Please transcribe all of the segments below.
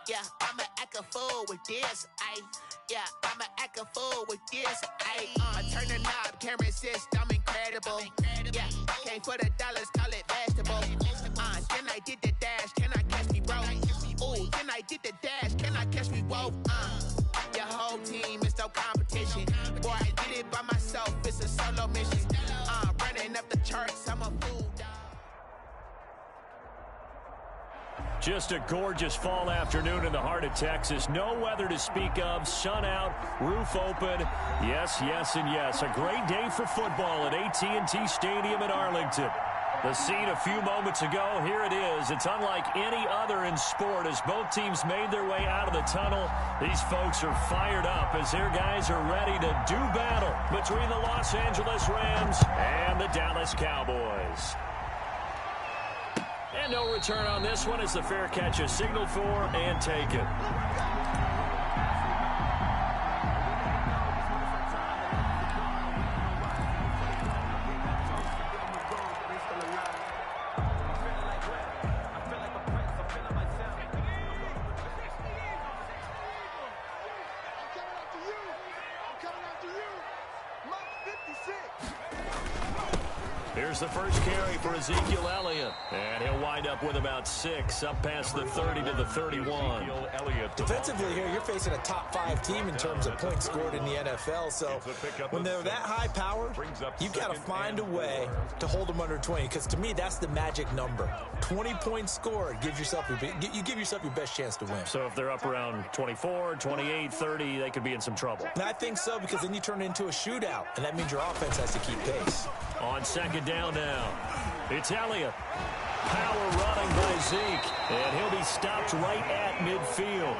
Yeah, I'ma act a fool with this, ayy. Yeah, I'ma act a fool with this, ayy. Turn the knob, camera assist, I'm incredible. Yeah, came for the dollars, call it vegetable. Then I did the dash, can I catch me, bro? Ooh, then I did the dash, can I catch me, whoa? Your whole team is no competition. Boy, I did it by myself, it's a solo mission. Running up the charts, I'm a fool, dog. Just a gorgeous fall afternoon in the heart of Texas. No weather to speak of. Sun out, roof open. Yes, yes, and yes. A great day for football at AT&T Stadium in Arlington. The scene a few moments ago, here it is. It's unlike any other in sport as both teams made their way out of the tunnel. These folks are fired up as their guys are ready to do battle between the Los Angeles Rams and the Dallas Cowboys. And no return on this one as the fair catch is signaled for and taken. Here's the first carry for Ezekiel Elliott. And he'll wind up with about 6, up past the 30 to the 31. Defensively here, you're facing a top 5 team in terms of points scored in the NFL. So when they're that high powered, you've got to find a way to hold them under 20. Because to me, that's the magic number. 20 points scored, you give yourself your best chance to win. So if they're up around 24, 28, 30, they could be in some trouble. And I think so, because then you turn it into a shootout. And that means your offense has to keep pace. On second down now, it's Elliott. Power running by Zeke, and he'll be stopped right at midfield.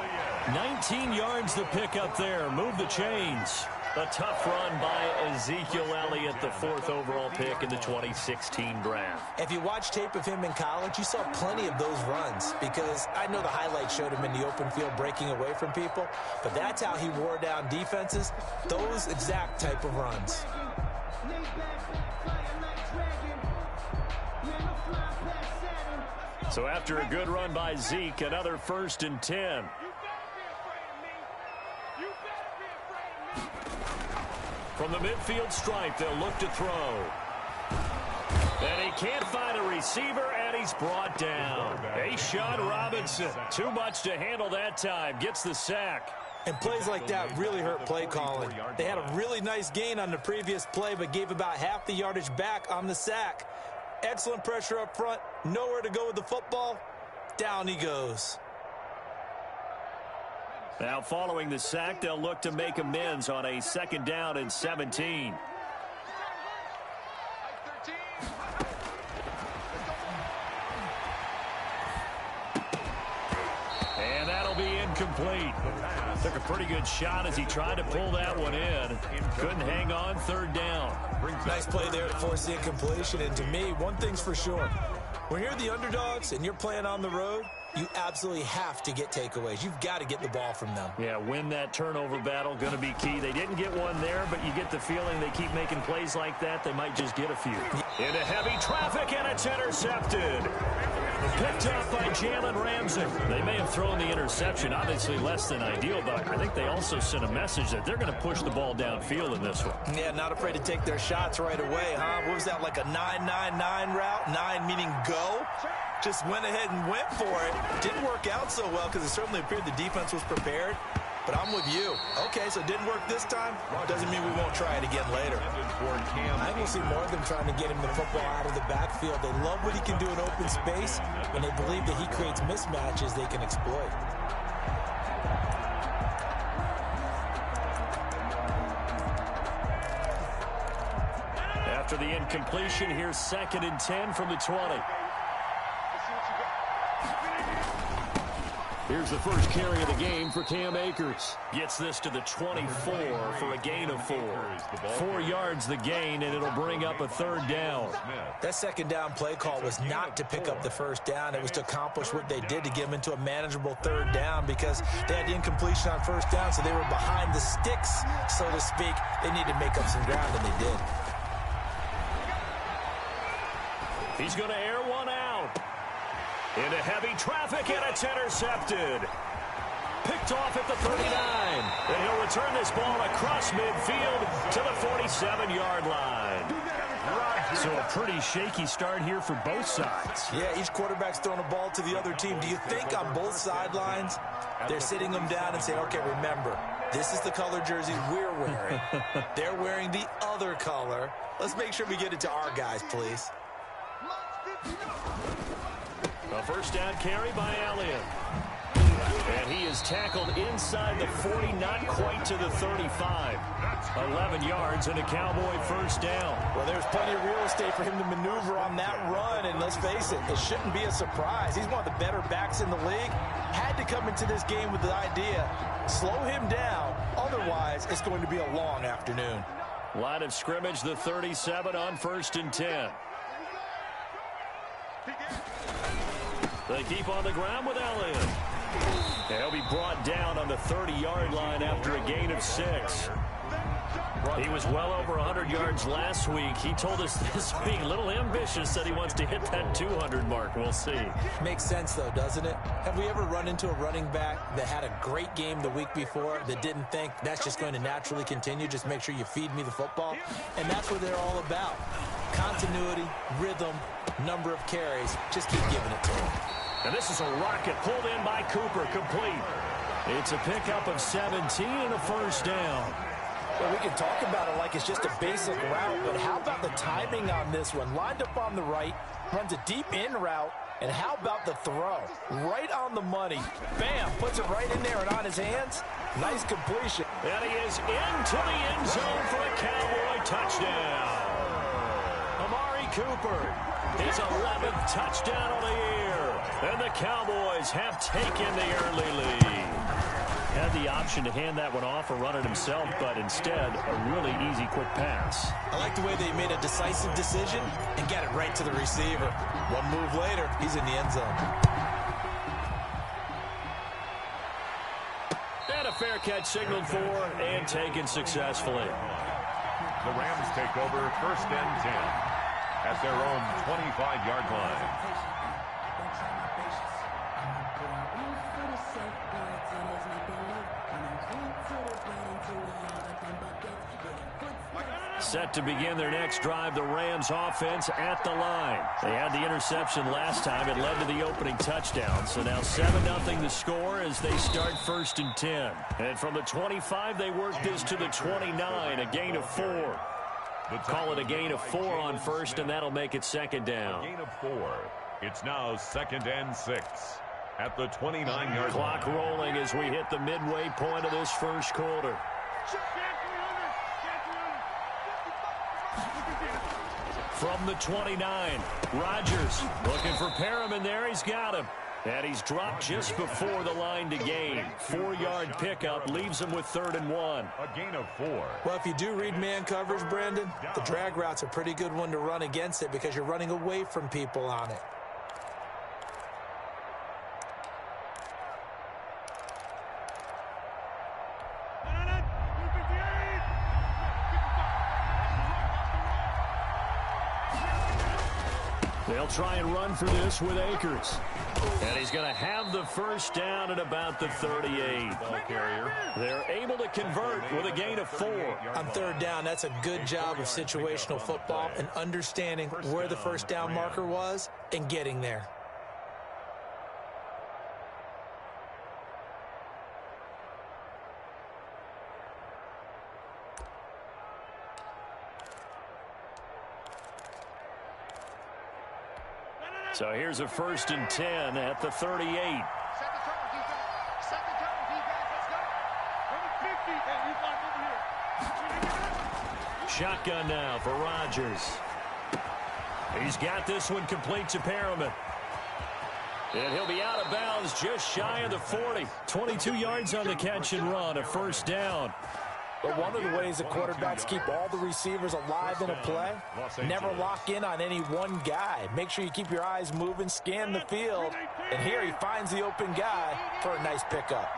19 yards to pick up there. Move the chains. A tough run by Ezekiel Elliott, the 4th overall pick in the 2016 draft. If you watch tape of him in college, you saw plenty of those runs, because I know the highlights showed him in the open field breaking away from people, but that's how he wore down defenses, those exact type of runs. So after a good run by Zeke, another 1st and 10. From the midfield stripe, they'll look to throw. And he can't find a receiver, and he's brought down. A'Shawn Robinson, too much to handle that time, gets the sack. And plays like that really hurt play calling. They had a really nice gain on the previous play, but gave about half the yardage back on the sack. Excellent pressure up front, nowhere to go with the football. Down he goes. Now following the sack, they'll look to make amends on a 2nd down and 17. And that'll be incomplete. Took a pretty good shot as he tried to pull that one in. Couldn't hang on, 3rd down. Nice play there to force the incompletion. And to me, one thing's for sure. When you're the underdogs and you're playing on the road, you absolutely have to get takeaways. You've got to get the ball from them. Yeah, win that turnover battle, going to be key. They didn't get one there, but you get the feeling they keep making plays like that, they might just get a few. Into heavy traffic, and it's intercepted. Picked up by Jalen Ramsey. They may have thrown the interception, obviously less than ideal, but I think they also sent a message that they're going to push the ball downfield in this one. Yeah, not afraid to take their shots right away, huh? What was that, like a 9-9-9 route? 9 meaning go? Just went ahead and went for it. Didn't work out so well because it certainly appeared the defense was prepared. But I'm with you. Okay, so it didn't work this time. Doesn't mean we won't try it again later. I think we'll see more of them trying to get him the football out of the backfield. They love what he can do in open space, and they believe that he creates mismatches they can exploit. After the incompletion, here's 2nd and 10 from the 20. Here's the first carry of the game for Cam Akers. Gets this to the 24 for a gain of 4. 4 yards the gain, and it'll bring up a 3rd down. That 2nd down play call was not to pick up the 1st down. It was to accomplish what they did to get them into a manageable 3rd down, because they had the incompletion on 1st down, so they were behind the sticks, so to speak. They needed to make up some ground, and they did. He's going to air one out. Into heavy traffic, and it's intercepted. picked off at the 39. And he'll return this ball across midfield to the 47-yard line. So a pretty shaky start here for both sides. Yeah, each quarterback's throwing a ball to the other team. Do you think on both sidelines they're sitting them down and saying, okay, remember, this is the color jersey we're wearing. They're wearing the other color. Let's make sure we get it to our guys, please. A first down carry by Elliott. And he is tackled inside the 40, not quite to the 35. 11 yards and a Cowboy first down. Well, there's plenty of real estate for him to maneuver on that run, and let's face it, it shouldn't be a surprise. He's one of the better backs in the league. Had to come into this game with the idea, slow him down, otherwise it's going to be a long afternoon. Line of scrimmage, the 37 on 1st and 10. They keep on the ground with Elliott. He'll be brought down on the 30-yard line after a gain of 6. He was well over 100 yards last week. He told us this week, a little ambitious, said he wants to hit that 200 mark. We'll see. Makes sense, though, doesn't it? Have we ever run into a running back that had a great game the week before that didn't think that's just going to naturally continue? Just make sure you feed me the football. And that's what they're all about. Continuity, rhythm, number of carries. Just keep giving it to him. And this is a rocket pulled in by Cooper, complete. It's a pickup of 17 and a first down. Well, we can talk about it like it's just a basic route, but how about the timing on this one? Lined up on the right, runs a deep in route, and how about the throw? Right on the money. Bam, puts it right in there and on his hands. Nice completion. And he is into the end zone for a Cowboy touchdown. Amari Cooper, his 11th touchdown of the year. And the Cowboys have taken the early lead. Had the option to hand that one off or run it himself, but instead, a really easy, quick pass. I like the way they made a decisive decision and got it right to the receiver. One move later, he's in the end zone. And a fair catch signaled for and taken successfully. The Rams take over 1st and 10 at their own 25-yard line. Set to begin their next drive, the Rams offense at the line. They had the interception last time. It led to the opening touchdown. So now 7-0 the score as they start 1st and 10. And from the 25, they work this to the 29, a gain of 4. Call it a gain of 4 on first, and that'll make it 2nd down. Gain of 4. It's now 2nd and 6 at the 29-yard Clock line. rolling as we hit the midway point of this first quarter. From the 29, Rodgers looking for Perriman there. He's got him. And he's dropped just before the line to gain. 4-yard pickup leaves him with 3rd and 1. A gain of 4. Well, if you do read man coverage, Brandon, the drag route's a pretty good one to run against it because you're running away from people on it. They'll try and run for this with Akers. And he's going to have the first down at about the 38. Ball carrier. They're able to convert with a gain of 4. On 3rd down, that's a good job of situational football and understanding where the first down marker was and getting there. So here's a 1st and 10 at the 38. Shotgun now for Rodgers. He's got this one complete to Perriman. And he'll be out of bounds just shy of the 40. 22 yards on the catch and run, a first down. But one of the ways that quarterbacks keep all the receivers alive in a play, never lock in on any one guy. Make sure you keep your eyes moving, scan the field, and here he finds the open guy for a nice pickup.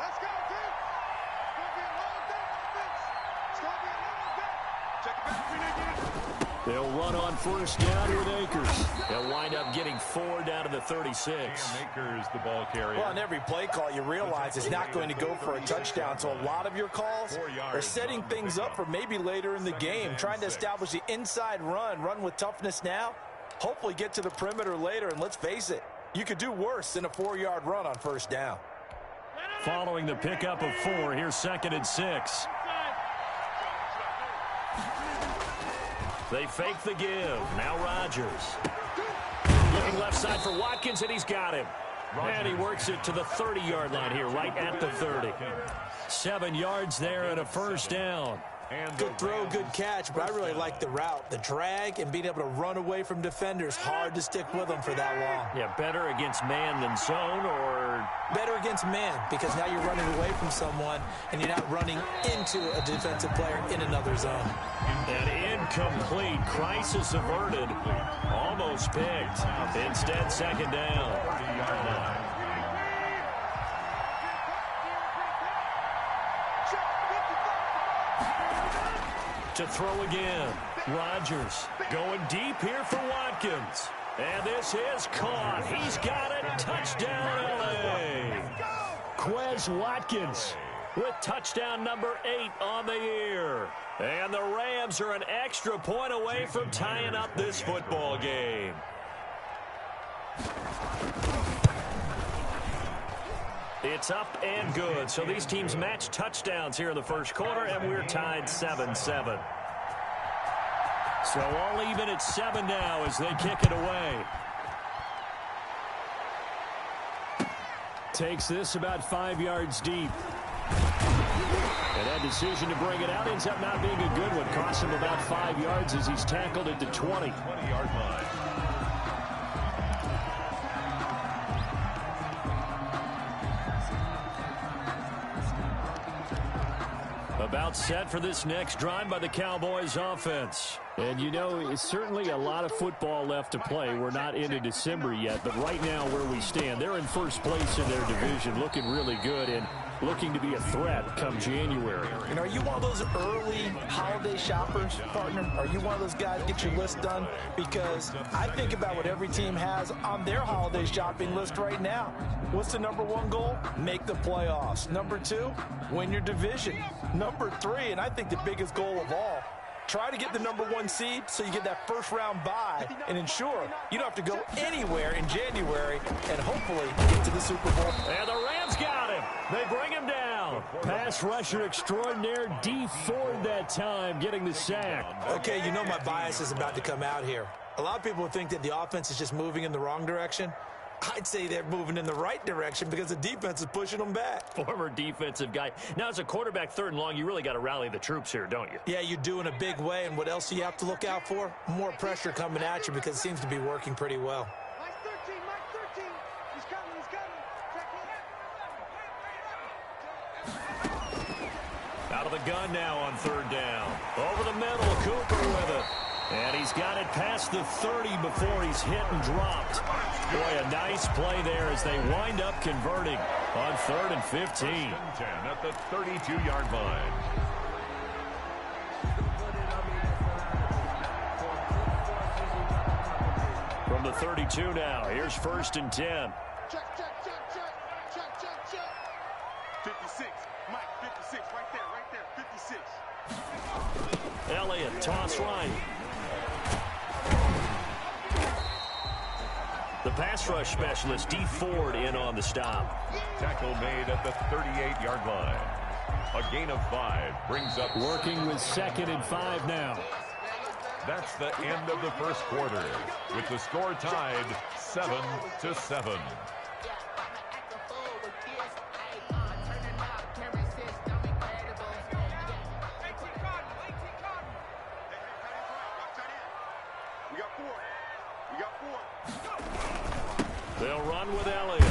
They'll run on first down with Akers. They'll wind up getting 4 down to the 36. Akers, the ball carrier. Well, on every play call, you realize it's not going to go for a touchdown. So a lot of your calls are setting things up for maybe later in the game, trying to establish the inside run with toughness now, hopefully get to the perimeter later. And let's face it, you could do worse than a 4-yard run on first down. Following the pickup of 4, here's 2nd and 6. They fake the give. Now Rodgers. Looking left side for Watkins, and he's got him. And he works it to the 30-yard line here, right at the 30. 7 yards there and a first down. Good throw, good catch, but I really like the route. The drag and being able to run away from defenders, hard to stick with them for that long. Yeah, better against man than zone, or? Better against man, because now you're running away from someone and you're not running into a defensive player in another zone. An incomplete. Crisis averted. Almost picked. Instead, 2nd down. To throw again. Rodgers going deep here for Watkins. And this is caught. He's got it. Touchdown, L.A. Quez Watkins with touchdown number 8 on the year. And the Rams are an extra point away from tying up this football game. It's up and good. So these teams match touchdowns here in the first quarter, and we're tied 7-7. So all even at 7 now as they kick it away. Takes this about 5 yards deep. And that decision to bring it out ends up not being a good one. Costs him about 5 yards as he's tackled at the 20. 20-yard line. About set for this next drive by the Cowboys offense. And, you know, it's certainly a lot of football left to play. We're not into December yet, but right now where we stand, they're in first place in their division, looking really good and looking to be a threat come January. And are you one of those early holiday shoppers, partner? Are you one of those guys get your list done? Because I think about what every team has on their holiday shopping list right now. What's the number 1 goal? Make the playoffs. Number 2, win your division. Number 3, and I think the biggest goal of all, try to get the number 1 seed so you get that first-round bye and ensure you don't have to go anywhere in January and hopefully get to the Super Bowl. And the Rams got him. They bring him down. Pass rusher extraordinaire, D Ford that time, getting the sack. Okay, you know my bias is about to come out here. A lot of people think that the offense is just moving in the wrong direction. I'd say they're moving in the right direction because the defense is pushing them back. Former defensive guy. Now, as a quarterback 3rd and long, you really got to rally the troops here, don't you? Yeah, you do in a big way. And what else do you have to look out for? More pressure coming at you because it seems to be working pretty well. Mike 13. He's coming. Out of the gun now on 3rd down. Over the middle, Cooper with it. And he's got it past the 30 before he's hit and dropped. Boy, a nice play there as they wind up converting on 3rd and 15. 10 at the 32-yard line. From the 32 now, here's 1st and 10. Check. 56. Mike, 56. Right there. 56. Elliott, toss right. The pass rush specialist, D Ford, in on the stop. Tackle made at the 38-yard line. A gain of 5 brings up. Working with 2nd and 5 now. That's the end of the first quarter, with the score tied 7-7. They'll run with Elliott.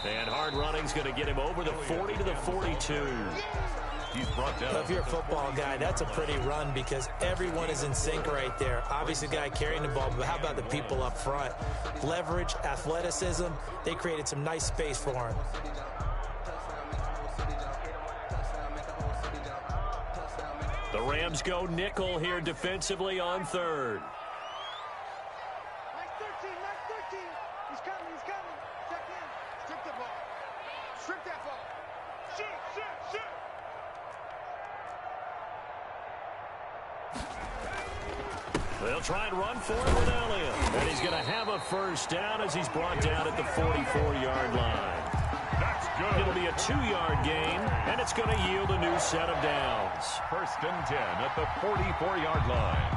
And hard running's going to get him over the 40 to the 42. He's brought down. If you're a football guy, that's a pretty run because everyone is in sync right there. Obviously, the guy carrying the ball, but how about the people up front? Leverage, athleticism, they created some nice space for him. The Rams go nickel here defensively on third. Mike 13, Mike 13. He's coming, he's coming. Check in. Strip the ball. Strip that ball. Shoot, shoot, shoot. They'll try and run for it with Elliott. And he's going to have a first down as he's brought down at the 44-yard line. That's good. It'll be a 2-yard gain, and it's going to yield a new set of downs. First and 10 at the 44-yard line.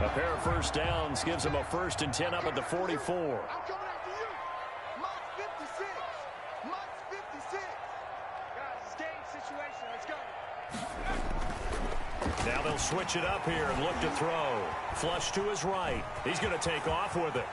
A pair of first downs gives him a first and 10 up at the 44. I'm coming after you. Mike 56. Mike 56. Guys, it's game situation. Let's go. Now they'll switch it up here and look to throw. Flush to his right. He's going to take off with it.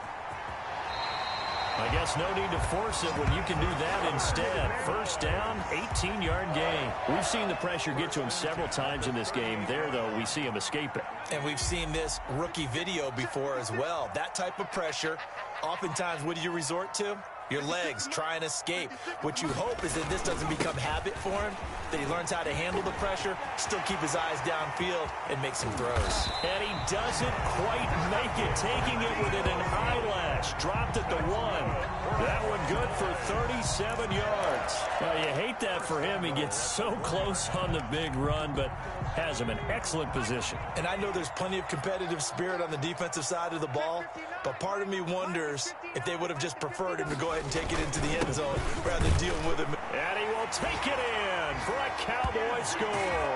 I guess no need to force it when you can do that instead. First down, 18-yard gain. We've seen the pressure get to him several times in this game. There, though, we see him escape it. And we've seen this rookie video before as well. That type of pressure, oftentimes, what do you resort to? Your legs, try and escape. What you hope is that this doesn't become habit for him, that he learns how to handle the pressure, still keep his eyes downfield, and make some throws. And he doesn't quite make it, taking it within an eyelash. Dropped at the 1. That one good for 37 yards. Well, you hate that for him. He gets so close on the big run, but has him in excellent position. And I know there's plenty of competitive spirit on the defensive side of the ball, but part of me wonders if they would have just preferred him to go ahead and take it into the end zone rather than deal with him. And he will take it in for a Cowboy score.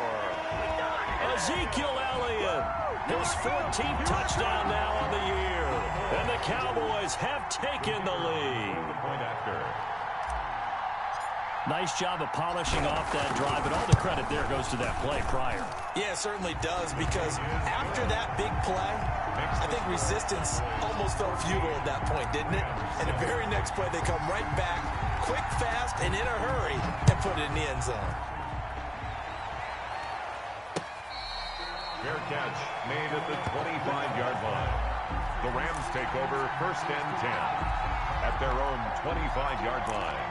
Ezekiel Elliott, his 14th touchdown now on the year. And the Cowboys have taken the lead. Point after. Nice job of polishing off that drive, but all the credit there goes to that play prior. Yeah, it certainly does, because after that big play, I think resistance almost felt futile at that point, didn't it? And the very next play, they come right back, quick, fast, and in a hurry, and put it in the end zone. Fair catch made at the 25-yard line. The Rams take over first and 10 at their own 25-yard line.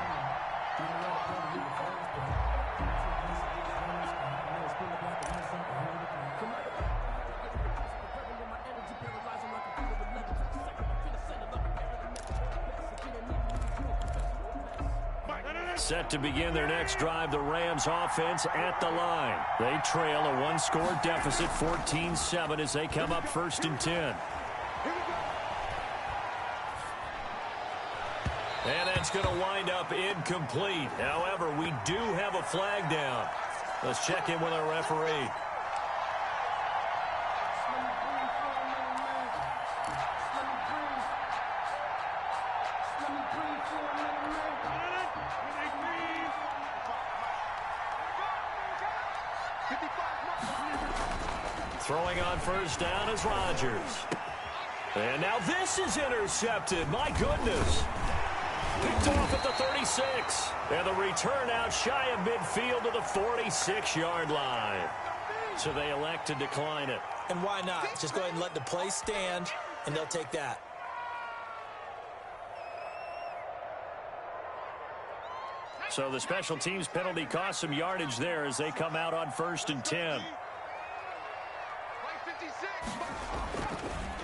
Set to begin their next drive, the Rams offense at the line. They trail a one-score deficit, 14-7, as they come up first and 10. And that's going to wind up incomplete. However, we do have a flag down. Let's check in with our referee. Throwing on first down is Rodgers. And now this is intercepted. My goodness. Picked off at the 36. And the return out shy of midfield to the 46-yard line. So they elect to decline it. And why not? Just go ahead and let the play stand, and they'll take that. So the special teams penalty cost some yardage there as they come out on first and 10.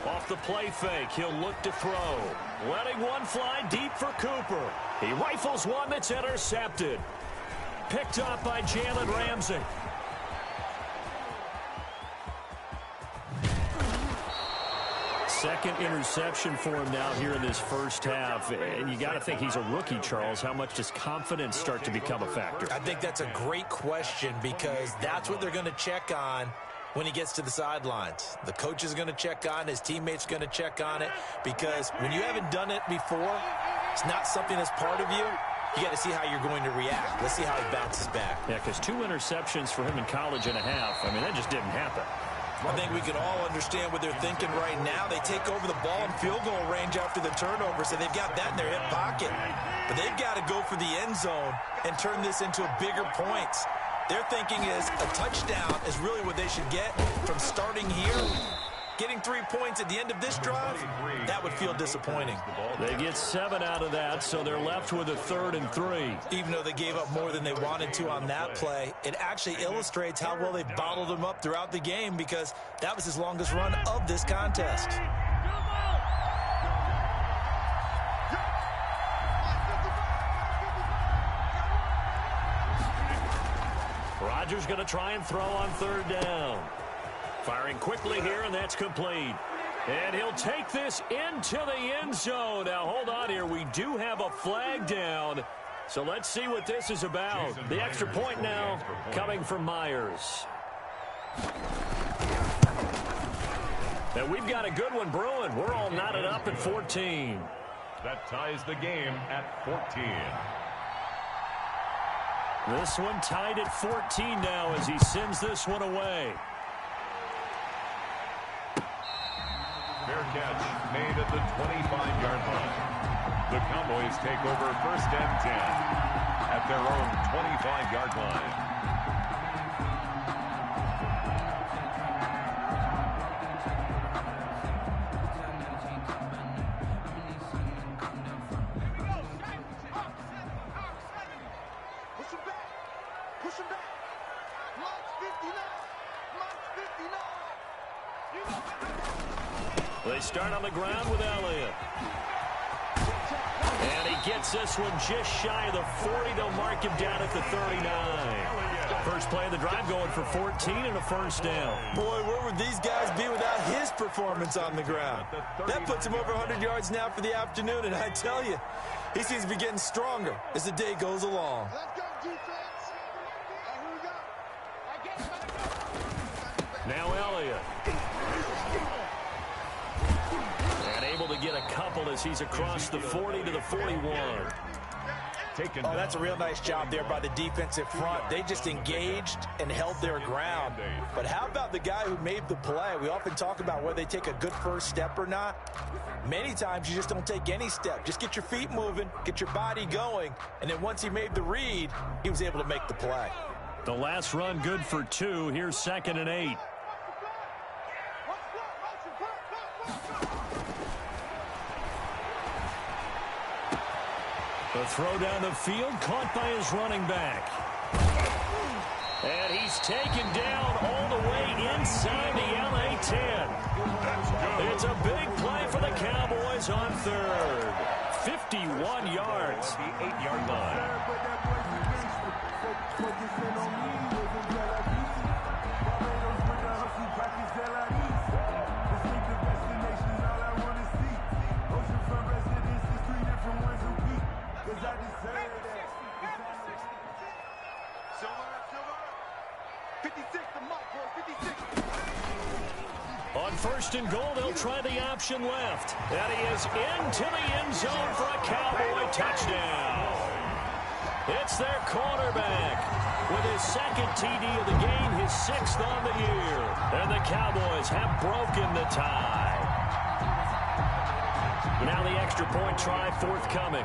Off the play fake, he'll look to throw. Letting one fly deep for Cooper. He rifles one that's intercepted. Picked up by Jalen Ramsey. Second interception for him now here in this first half. And you got to think he's a rookie, Charles. How much does confidence start to become a factor? I think that's a great question, because that's what they're going to check on when he gets to the sidelines. The coach is going to check on it. His teammates are going to check on it, because when you haven't done it before, it's not something that's part of you. You got to see how you're going to react. Let's see how he bounces back. Yeah, because 2 interceptions for him in college and a half. I mean, that just didn't happen. I think we can all understand what they're thinking right now. They take over the ball in field goal range after the turnover, so they've got that in their hip pocket. But they've got to go for the end zone and turn this into bigger points. Their thinking is a touchdown is really what they should get from starting here Getting 3 points at the end of this drive, that would feel disappointing. They get 7 out of that, so they're left with a 3rd and 3. Even though they gave up more than they wanted to on that play, it actually illustrates how well they've bottled them up throughout the game because that was his longest run of this contest. Rodgers going to try and throw on 3rd down. Firing quickly here, and that's complete. And he'll take this into the end zone. Now, hold on here. We do have a flag down. So let's see what this is about. The extra point now coming from Myers. And we've got a good one brewing. We're all knotted up at 14. That ties the game at 14. This one tied at 14 now as he sends this one away. Fair catch made at the 25-yard line. The Cowboys take over 1st and 10 at their own 25-yard line. Push him back. March 59. They start on the ground with Elliott. And he gets this one just shy of the 40. They'll mark him down at the 39. First play of the drive going for 14 and a 1st down. Boy, where would these guys be without his performance on the ground? That puts him over 100 yards now for the afternoon, and I tell you, he seems to be getting stronger as the day goes along. Let's go, defense. Here we go. Now Elliott. And able to get a couple as he's across the 40 to the 41. Oh, that's a real nice job there by the defensive front. They just engaged and held their ground. But how about the guy who made the play? We often talk about whether they take a good first step or not. Many times you just don't take any step. Just get your feet moving, get your body going, and then once he made the read, he was able to make the play. The last run good for 2. Here's 2nd and 8. The throw down the field, caught by his running back. And he's taken down all the way inside the LA 10. It's a big play for the Cowboys on 3rd. 51 yards. The 8-yard line. On 1st and goal, they'll try the option left. And he is into the end zone for a Cowboy touchdown. It's their quarterback with his 2nd TD of the game, his 6th on the year. And the Cowboys have broken the tie. Now the extra point try forthcoming.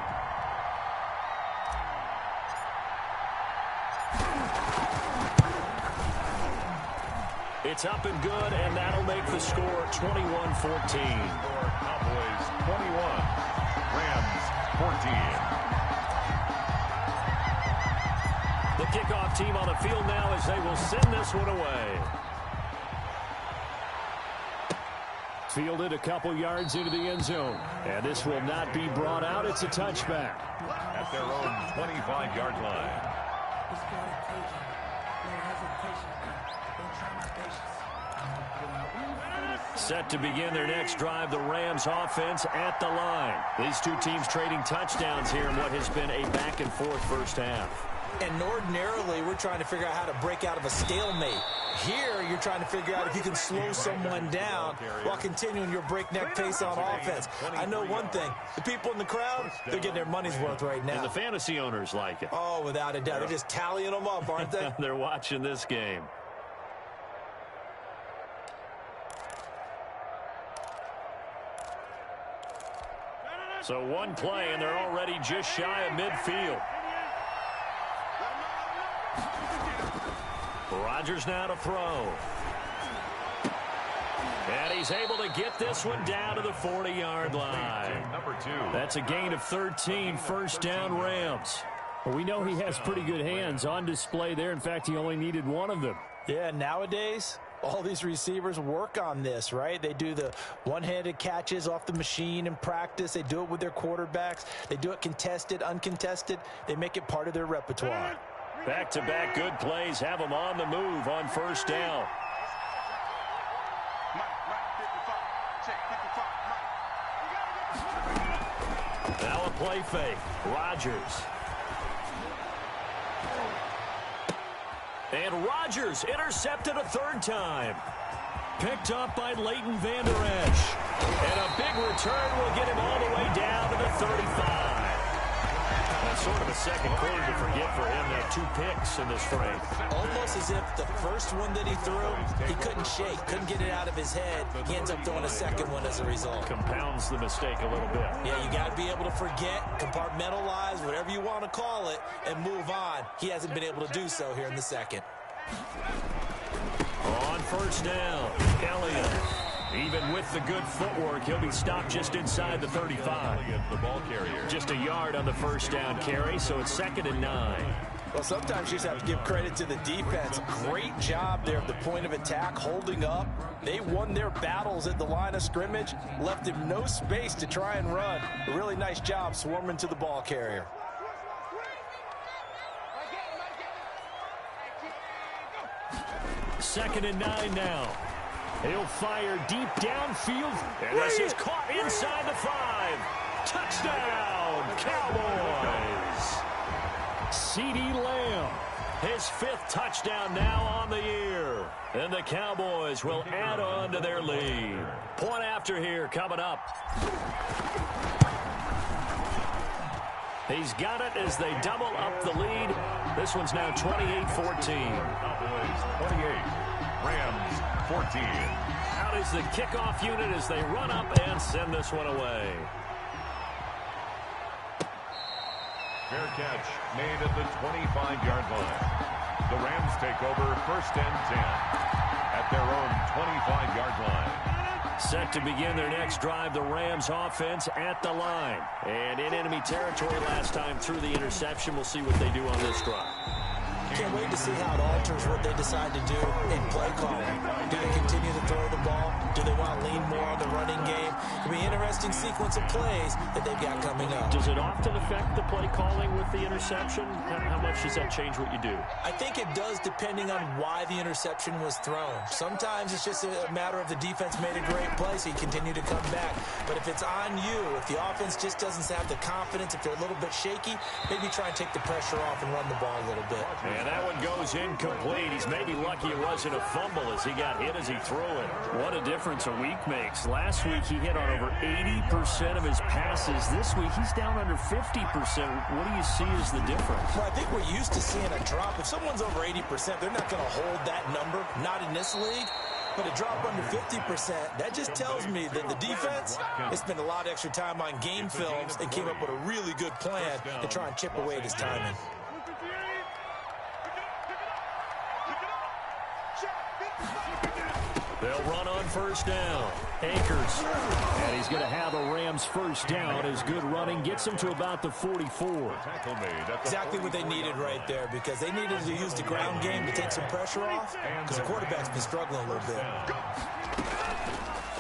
It's up and good, and that'll make the score 21-14. Cowboys 21, Rams 14. The kickoff team on the field now as they will send this one away. Fielded a couple yards into the end zone, and this will not be brought out. It's a touchback. At their own 25-yard line. Set to begin their next drive, the Rams offense at the line. These two teams trading touchdowns here in what has been a back-and-forth first half. And ordinarily, we're trying to figure out how to break out of a stalemate. Here, you're trying to figure out if you can slow someone down while continuing your breakneck pace on offense. I know one thing. The people in the crowd, they're getting their money's worth right now. And the fantasy owners like it. Oh, without a doubt. They're just tallying them up, aren't they? They're watching this game. So one play, and they're already just shy of midfield. Rodgers now to throw. And he's able to get this one down to the 40-yard line. That's a gain of 13, first down Rams. Well, we know he has pretty good hands on display there. In fact, he only needed one of them. Yeah, nowadays, all these receivers work on this, right? They do the one-handed catches off the machine in practice. They do it with their quarterbacks. They do it contested, uncontested. They make it part of their repertoire. Back-to-back good plays have them on the move on first down. Now a play fake. Rodgers. And Rodgers intercepted a third time. Picked up by Leighton Vander Esch. And a big return will get him all the way down to the 35. That's sort of a second quarter to forget for him to have 2 picks in this frame. Almost as if the first one that he threw, he couldn't shake, couldn't get it out of his head. He ends up throwing a second one as a result. Compounds the mistake a little bit. Yeah, you got to be able to forget, compartmentalize, whatever you want to call it, and move on. He hasn't been able to do so here in the second. On first down, Elliott. Even with the good footwork, he'll be stopped just inside the 35. The ball carrier. Just a yard on the first down carry, so it's 2nd and 9. Well, sometimes you just have to give credit to the defense. Great job there at the point of attack, holding up. They won their battles at the line of scrimmage, left him no space to try and run. A really nice job swarming to the ball carrier. Second and 9 now. He'll fire deep downfield, and this is caught inside the 5. Touchdown, Cowboys. CeeDee Lamb, his 5th touchdown now on the year. And the Cowboys will add on to their lead. Point after here coming up. He's got it as they double up the lead. This one's now 28-14. Cowboys 28, Rams 14. Out is the kickoff unit as they run up and send this one away. Fair catch made at the 25-yard line. The Rams take over 1st and 10 at their own 25-yard line. Set to begin their next drive, the Rams offense at the line. And in enemy territory last time through the interception. We'll see what they do on this drive. Can't wait to see how it alters what they decide to do in play calling. Do they continue to throw the ball? Do they want to lean more on the running game? It'll be an interesting sequence of plays that they've got coming up. Does it often affect the play calling with the interception? How much does that change what you do? I think it does depending on why the interception was thrown. Sometimes it's just a matter of the defense made a great play, so you continue to come back. But if it's on you, if the offense just doesn't have the confidence, if they're a little bit shaky, maybe try and take the pressure off and run the ball a little bit. And that one goes incomplete. He's maybe lucky it wasn't a fumble as he got hit as he threw it. What a difference a week makes. Last week he hit on over 80% of his passes. This week he's down under 50%. What do you see as the difference? Well, I think we're used to seeing a drop. If someone's over 80%, they're not going to hold that number, not in this league. But a drop under 50%, that just tells me that the defense has spent a lot of extra time on game films and came up with a really good plan to try and chip away at his timing. They'll run on first down. Akers. And he's going to have a Rams first down as good running gets him to about the 44. Exactly what they needed right there, because they needed to use the ground game to take some pressure off, because the quarterback's been struggling a little bit.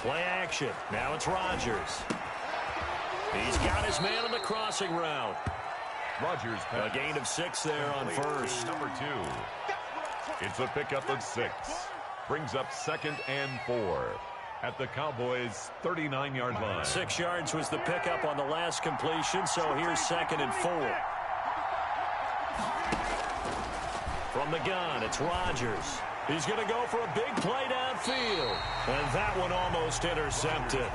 Play action. Now it's Rodgers. He's got his man on the crossing route. Rodgers. A gain of 6 there on first. Number 2. It's a pickup of 6. Brings up 2nd and 4 at the Cowboys' 39-yard line. 6 yards was the pickup on the last completion, so here's 2nd and 4. From the gun, it's Rodgers. He's going to go for a big play downfield. And that one almost intercepted.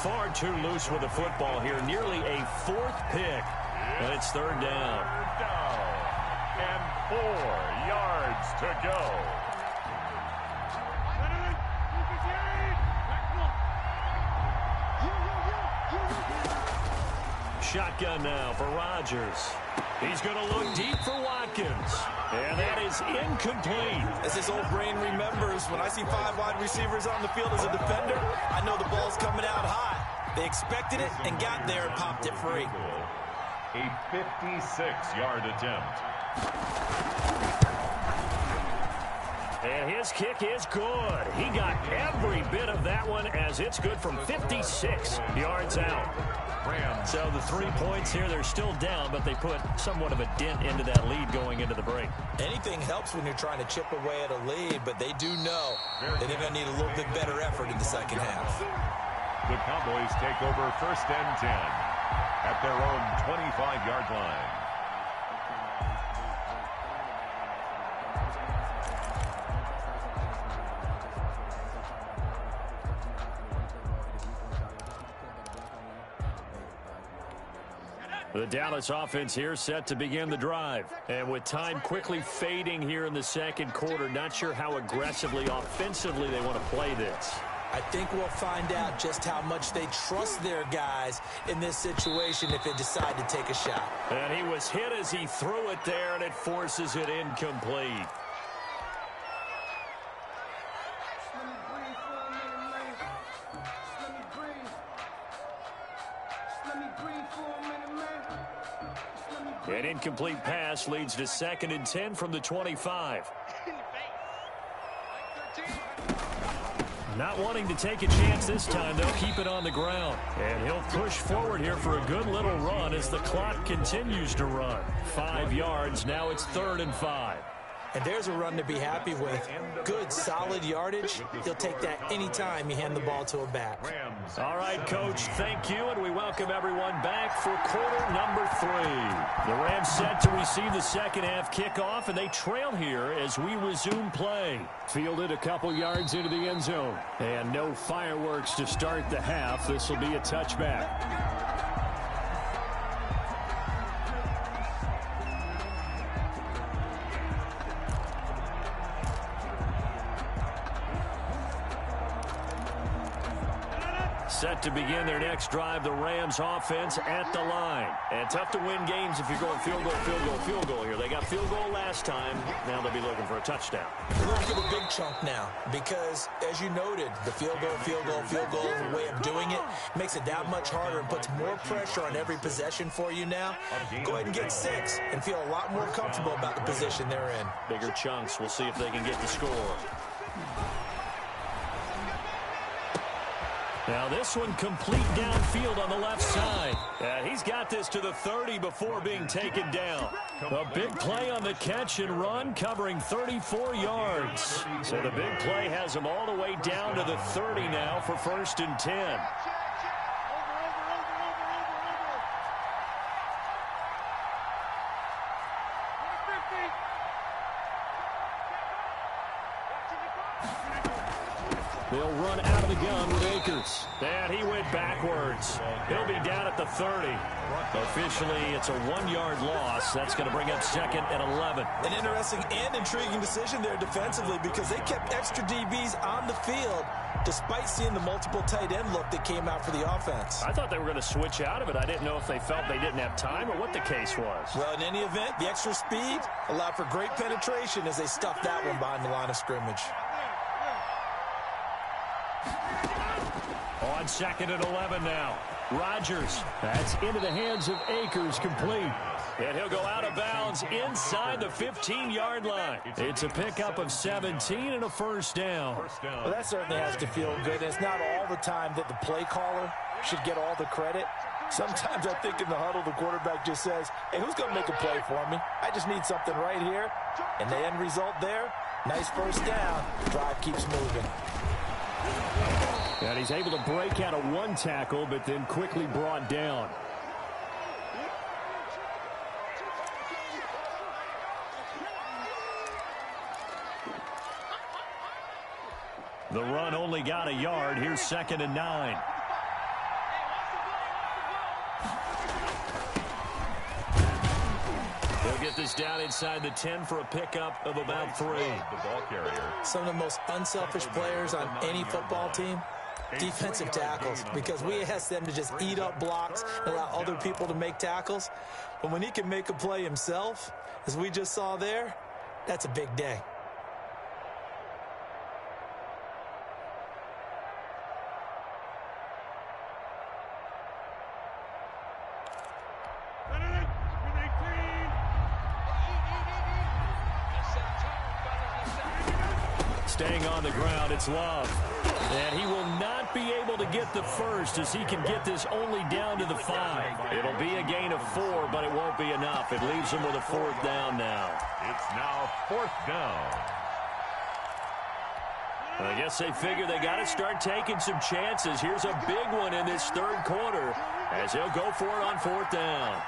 Far too loose with the football here. Nearly a 4th pick. And it's 3rd down. And 4 yards to go. shotgun now for Rodgers. He's going to look deep for Watkins. And that is incomplete. As his old brain remembers, when I see 5 wide receivers on the field as a defender, I know the ball's coming out hot. They expected it and got there and popped it free. A 56-yard attempt. And his kick is good. He got every bit of that one as it's good from 56 yards out. So the 3 points here, they're still down, but they put somewhat of a dent into that lead going into the break. Anything helps when you're trying to chip away at a lead, but they do know that they're going to need a little bit better effort in the second half. The Cowboys take over 1st and 10 at their own 25-yard line. The Dallas offense here set to begin the drive. And with time quickly fading here in the second quarter, not sure how aggressively, offensively they want to play this. I think we'll find out just how much they trust their guys in this situation if they decide to take a shot. And he was hit as he threw it there, and it forces it incomplete. An incomplete pass leads to 2nd and 10 from the 25. Not wanting to take a chance this time, they'll keep it on the ground. And he'll push forward here for a good little run as the clock continues to run. 5 yards, now it's 3rd and 5. And there's a run to be happy with. Good, solid yardage. He'll take that anytime you hand the ball to a back. All right, Coach, thank you, and we welcome everyone back for quarter number 3. The Rams set to receive the second half kickoff, and they trail here as we resume play. Fielded a couple yards into the end zone. And no fireworks to start the half. This will be a touchback. Set to begin their next drive, the Rams offense at the line. And tough to win games if you're going field goal, field goal, field goal here. They got field goal last time. Now they'll be looking for a touchdown. They're looking for the big chunk now because, as you noted, the field goal, way of doing it makes it that much harder and puts more pressure on every possession for you now. Go ahead and get 6 and feel a lot more comfortable about the position they're in. Bigger chunks. We'll see if they can get the score. Now this one complete downfield on the left side. He's got this to the 30 before being taken down. A big play on the catch and run, covering 34 yards. So the big play has him all the way down to the 30 now for 1st and 10. They'll run out of the gun with Akers. And he went backwards. He'll be down at the 30. Officially, it's a 1-yard loss. That's going to bring up 2nd and 11. An interesting and intriguing decision there defensively because they kept extra DBs on the field despite seeing the multiple tight end look that came out for the offense. I thought they were going to switch out of it. I didn't know if they felt they didn't have time or what the case was. Well, in any event, the extra speed allowed for great penetration as they stuffed that one behind the line of scrimmage. On 2nd and 11 now. Rodgers. That's into the hands of Akers, complete. And he'll go out of bounds inside the 15-yard line. It's a pickup of 17 and a 1st down. Well, that certainly has to feel good. It's not all the time that the play caller should get all the credit. Sometimes I think in the huddle, the quarterback just says, hey, who's going to make a play for me? I just need something right here. And the end result there, nice 1st down. The drive keeps moving. And he's able to break out of 1 tackle, but then quickly brought down. The run only got a yard. Here's 2nd and 9. They'll get this down inside the 10 for a pickup of about 3. The ball carrier. Some of the most unselfish players on any football team Defensive tackles, because we ask them to just eat up blocks and allow other people to make tackles. But when he can make a play himself, as we just saw there, that's a big day. Staying on the ground, it's Love. And he will not be able to get the first as he can get this only down to the 5. It'll be a gain of 4, but it won't be enough. It leaves him with a 4th down now. It's now 4th down. I guess they figure they got to start taking some chances. Here's a big one in this 3rd quarter as he'll go for it on 4th down.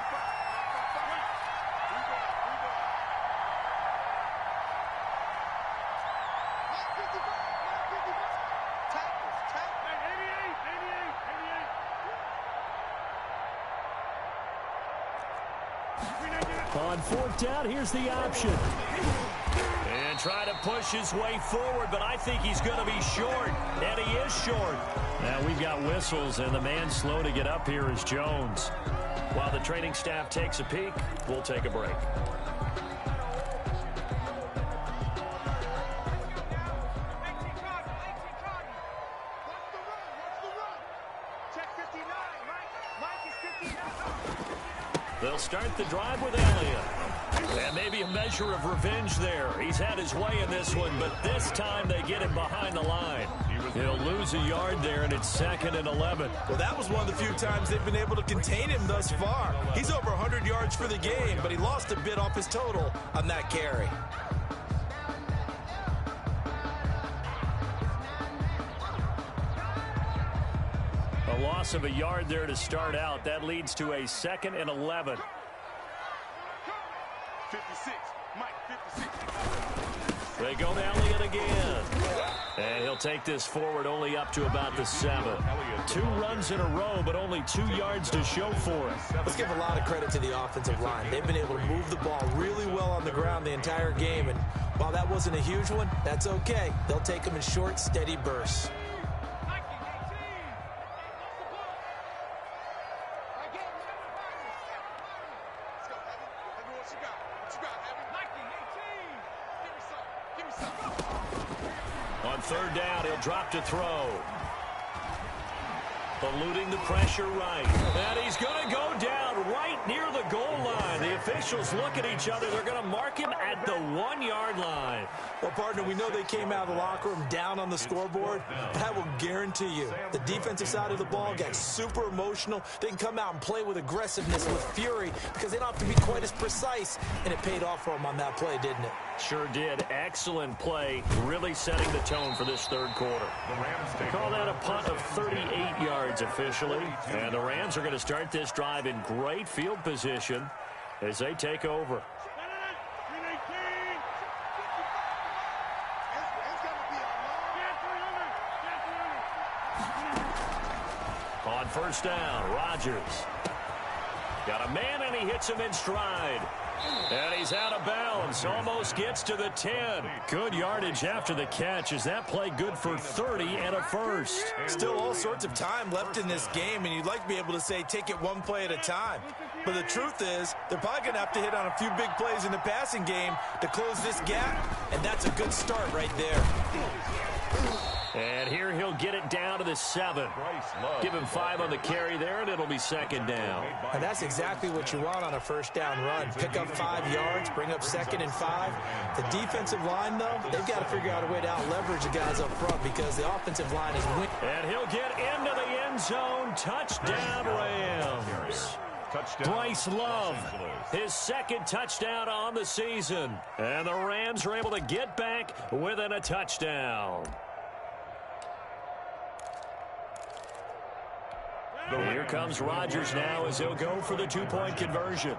On 4th down, here's the option. And try to push his way forward, but I think he's going to be short. And he is short. Now we've got whistles, and the man slow to get up here is Jones. While the training staff takes a peek, we'll take a break. They'll start the drive with Elliott. And maybe a measure of revenge there. He's had his way in this one, but this time they get him behind the line. He'll lose a yard there, and it's 2nd and 11. Well, that was one of the few times they've been able to contain him thus far. He's over 100 yards for the game, but he lost a bit off his total on that carry. A loss of a yard there to start out. That leads to a 2nd and 11. 56. Mike, 56. They go to Elliott again. And he'll take this forward only up to about the 7. 2 runs in a row, but only 2 yards to show for it. Let's give a lot of credit to the offensive line. They've been able to move the ball really well on the ground the entire game. And while that wasn't a huge one, that's okay. They'll take them in short, steady bursts. On 3rd down, he'll drop to throw. Eluding the pressure right. And he's going to go down right near the goal line. The officials look at each other. They're going to mark him at the 1-yard line. Well, partner, we know they came out of the locker room down on the scoreboard, but I will guarantee you the defensive side of the ball got super emotional. They can come out and play with aggressiveness, with fury, because they don't have to be quite as precise, and it paid off for them on that play, didn't it? Sure did. Excellent play, really setting the tone for this 3rd quarter. They call that a punt of 38 yards officially, and the Rams are going to start this drive in great field position as they take over. On 1st down, Rodgers. Got a man, and he hits him in stride. And he's out of bounds. Almost gets to the 10. Good yardage after the catch. Is that play good for 30 and a first? Still all sorts of time left in this game, and you'd like to be able to say take it one play at a time. But the truth is, they're probably going to have to hit on a few big plays in the passing game to close this gap, and that's a good start right there. And here he'll get it down to the 7. Give him 5 on the carry there, and it'll be 2nd down. And that's exactly what you want on a 1st down run. Pick up 5 yards, bring up 2nd and 5. The defensive line, though, they've got to figure out a way to out-leverage the guys up front because the offensive line is winning. And he'll get into the end zone. Touchdown, Rams. Bryce Love, his 2nd touchdown on the season. And the Rams are able to get back within a touchdown. Here comes Rodgers now as he'll go for the 2-point conversion.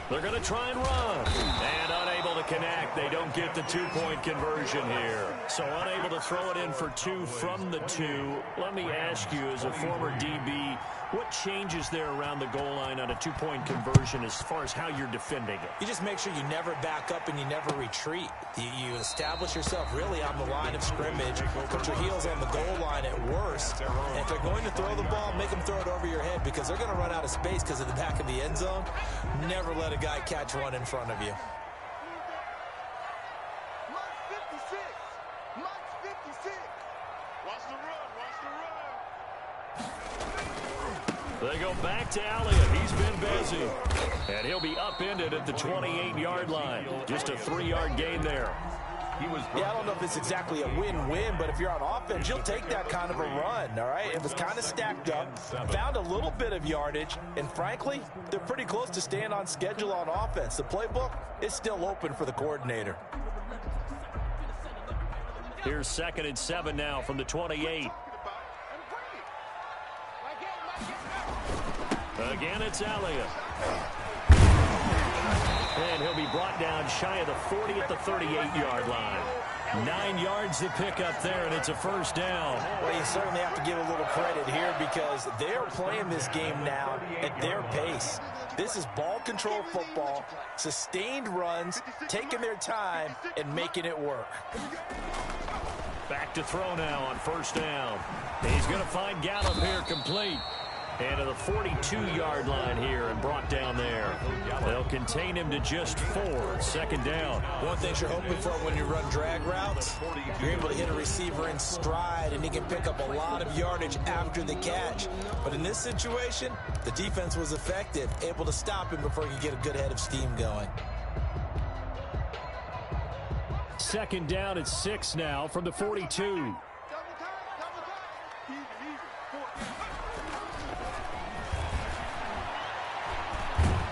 They're going to try and run. And unable to connect. They don't get the two-point conversion here. So unable to throw it in for two from the two. Let me ask you, as a former DB, what changes there around the goal line on a two-point conversion as far as how you're defending it? You just make sure you never back up and you never retreat. You establish yourself really on the line of scrimmage, put your heels on the goal line at worst, and if they're going to throw the ball, make them throw it over your head because they're going to run out of space because of the back of the end zone. Never let a guy catch one in front of you. They go back to Elliott. He's been busy. And he'll be upended at the 28-yard line. Just a 3-yard gain there. Yeah, I don't know if it's exactly a win-win, but if you're on offense, you'll take that kind of a run, all right? It was kind of stacked up, found a little bit of yardage, and frankly, they're pretty close to staying on schedule on offense. The playbook is still open for the coordinator. Here's 2nd and 7 now from the 28. Again, it's Elliott. And he'll be brought down shy of the 40 at the 38-yard line. 9 yards to pick up there, and it's a first down. Well, you certainly have to give a little credit here because they're playing this game now at their pace. This is ball control football, sustained runs, taking their time, and making it work. Back to throw now on first down. He's going to find Gallup here complete. And to the 42-yard line here and brought down there. They'll contain him to just 4. 2nd down. One thing you're hoping for when you run drag routes, you're able to hit a receiver in stride, and he can pick up a lot of yardage after the catch. But in this situation, the defense was effective, able to stop him before he could get a good head of steam going. 2nd down at 6 now from the 42.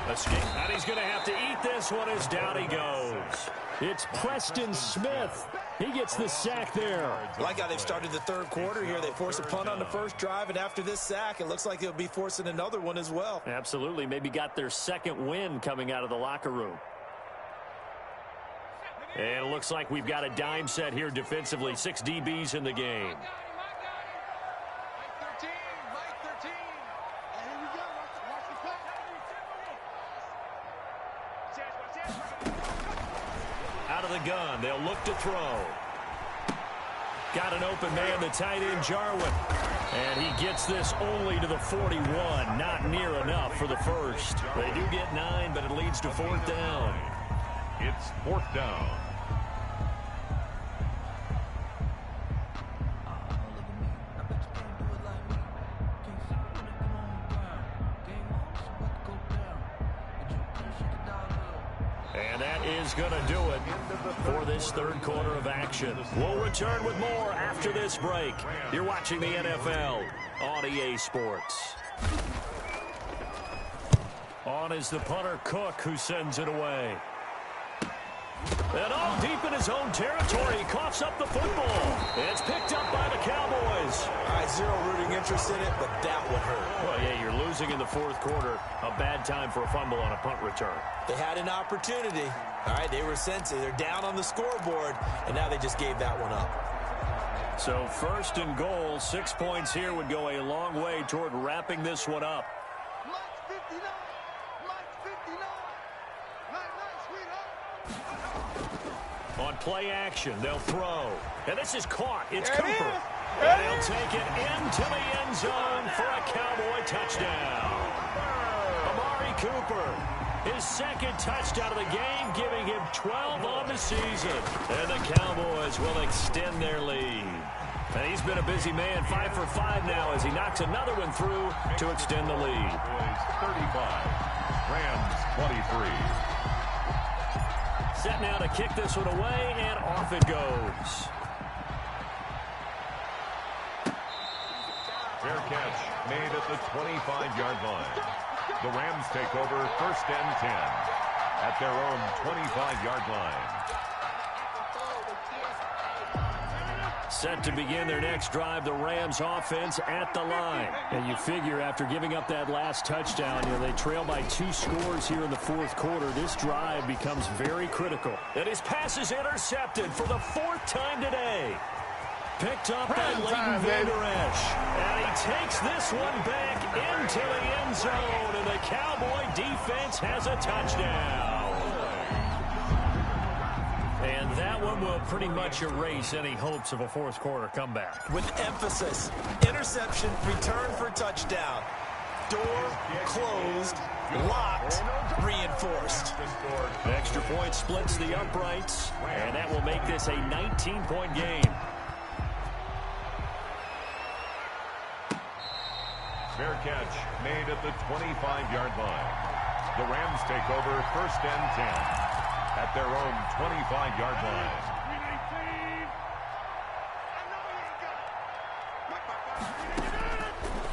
And he's going to have to eat this one as down he goes. It's Preston Smith. He gets the sack there. I like how they've started the third quarter here. They force a punt on the first drive, and after this sack, it looks like they'll be forcing another one as well. Absolutely. Maybe got their second win coming out of the locker room. And it looks like we've got a dime set here defensively. 6 DBs in the game. Out of the gun, they'll look to throw. Got an open man, the tight end, Jarwin. And he gets this only to the 41. Not near enough for the first. They do get 9, but it leads to 4th down. It's 4th down. And that is going to do it for this third quarter of action. We'll return with more after this break. You're watching the NFL on EA Sports. On is the punter, Cook, who sends it away. And all deep in his own territory, he coughs up the football. It's picked up by the Cowboys. Zero rooting interest in it, but that would hurt. Well, yeah, you're losing in the fourth quarter. A bad time for a fumble on a punt return. They had an opportunity. All right, they were sensitive. They're down on the scoreboard, and now they just gave that one up. So 1st and goal, 6 points here would go a long way toward wrapping this one up. On play action, they'll throw. And this is caught. It's Cooper. And he'll take it into the end zone for a Cowboy touchdown. Amari Cooper, his 2nd touchdown of the game, giving him 12 on the season. And the Cowboys will extend their lead. And he's been a busy man, 5 for 5 now as he knocks another one through to extend the lead. 35, Rams 23. Set now to kick this one away, and off it goes. Fair catch made at the 25-yard line. The Rams take over 1st and 10 at their own 25-yard line. Set to begin their next drive, the Rams offense at the line. And you figure after giving up that last touchdown, they trail by 2 scores here in the fourth quarter. This drive becomes very critical. And his pass is intercepted for the 4th time today. Picked up by Leighton Vander Esch. And he takes this one back into the end zone. And the Cowboy defense has a touchdown. And that one will pretty much erase any hopes of a fourth quarter comeback. With emphasis, interception, return for touchdown. Door closed, locked, reinforced. Extra point splits the uprights, and that will make this a 19-point game. Fair catch made at the 25-yard line. The Rams take over 1st and 10 at their own 25-yard line.